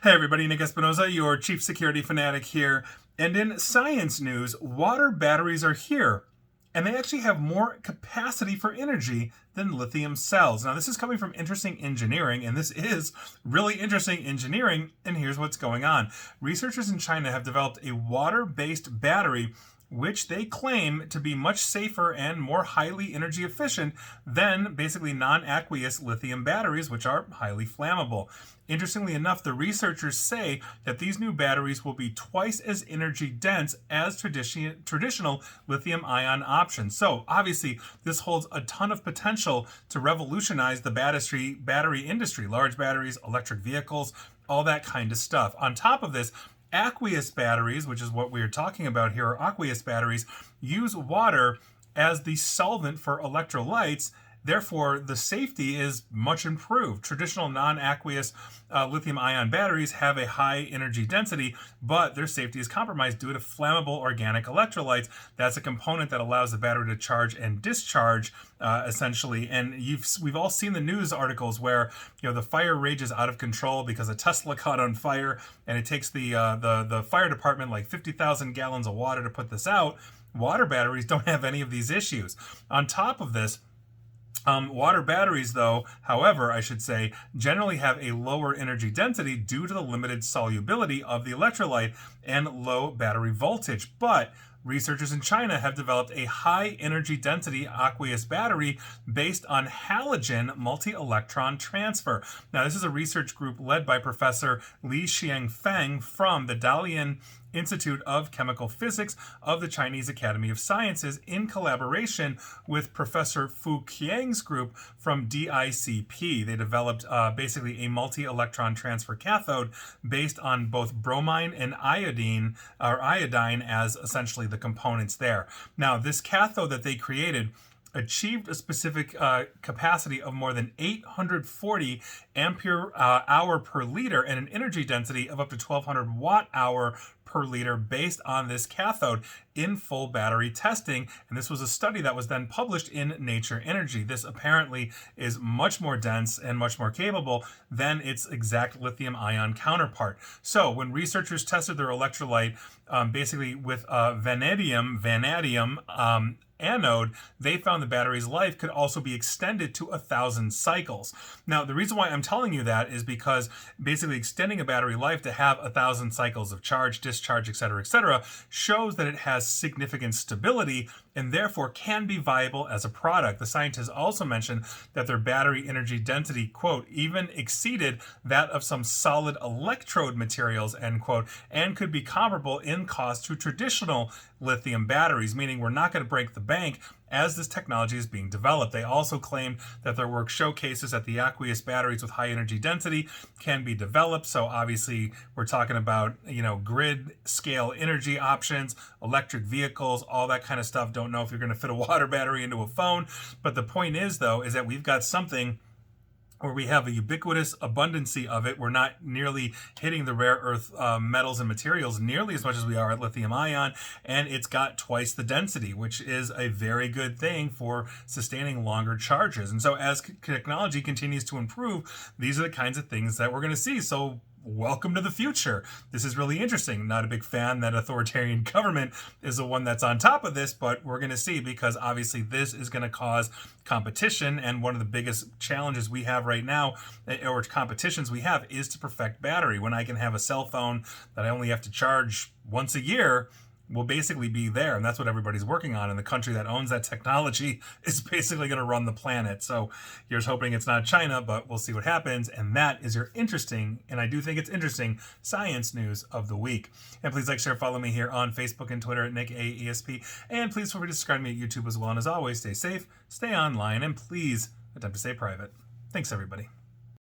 Hey everybody, Nick Espinoza, your chief security fanatic here. And in science news, water batteries are here. And they actually have more capacity for energy than lithium cells. Now, this is coming from Interesting Engineering, and this is really interesting engineering, and here's what's going on. Researchers in China have developed a water-based battery which they claim to be much safer and more highly energy efficient than basically non-aqueous lithium batteries, which are highly flammable. Interestingly enough, the researchers say that these new batteries will be twice as energy dense as traditional lithium-ion options. So obviously, this holds a ton of potential to revolutionize the battery industry, large batteries, electric vehicles, all that kind of stuff. On top of this, aqueous batteries, which is what we're talking about here, are aqueous batteries, use water as the solvent for electrolytes. Therefore, the safety is much improved. Traditional non-aqueous lithium-ion batteries have a high energy density, but their safety is compromised due to flammable organic electrolytes. That's a component that allows the battery to charge and discharge, essentially. And we've all seen the news articles where the fire rages out of control because a Tesla caught on fire, and it takes the fire department like 50,000 gallons of water to put this out. Water batteries don't have any of these issues. On top of this, water batteries, though, however, I should say, generally have a lower energy density due to the limited solubility of the electrolyte and low battery voltage. But researchers in China have developed a high energy density aqueous battery based on halogen multi-electron transfer. Now, this is a research group led by Professor Li Xiangfeng from the Dalian Institute of Chemical Physics of the Chinese Academy of Sciences in collaboration with Professor Fu Qiang's group from DICP. They developed basically a multi-electron transfer cathode based on both bromine and iodine as essentially the components there. Now, this cathode that they created achieved a specific capacity of more than 840 ampere hour per liter and an energy density of up to 1200 watt hour per liter based on this cathode in full battery testing. And this was a study that was then published in Nature Energy. This apparently is much more dense and much more capable than its exact lithium-ion counterpart. So when researchers tested their electrolyte basically with vanadium anode, they found the battery's life could also be extended to 1,000 cycles. Now, the reason why I'm telling you that is because basically extending a battery life to have 1,000 cycles of charge, discharge, etc., shows that it has significant stability and therefore can be viable as a product. The scientists also mentioned that their battery energy density, quote, even exceeded that of some solid electrode materials, end quote, and could be comparable in cost to traditional lithium batteries, meaning we're not going to break the bank as this technology is being developed. They also claimed that their work showcases that the aqueous batteries with high energy density can be developed. So obviously we're talking about, grid scale energy options, electric vehicles, all that kind of stuff. Don't know if you're going to fit a water battery into a phone. But the point is, though, is that we've got something where we have a ubiquitous abundancy of it. We're not nearly hitting the rare earth metals and materials nearly as much as we are at lithium ion, and it's got twice the density, which is a very good thing for sustaining longer charges. And so as technology continues to improve, these are the kinds of things that we're going to see. So welcome to the future. This is really interesting. Not a big fan that authoritarian government is the one that's on top of this, but we're going to see, because obviously this is going to cause competition. And one of the biggest challenges we have right now, or competitions we have, is to perfect battery. When I can have a cell phone that I only have to charge once a year, will basically be there. And that's what everybody's working on. And the country that owns that technology is basically going to run the planet. So here's hoping it's not China, but we'll see what happens. And that is your interesting, and I do think it's interesting, science news of the week. And please like, share, follow me here on Facebook and Twitter at NickAESP. And please feel free to subscribe to me at YouTube as well. And as always, stay safe, stay online, and please attempt to stay private. Thanks, everybody.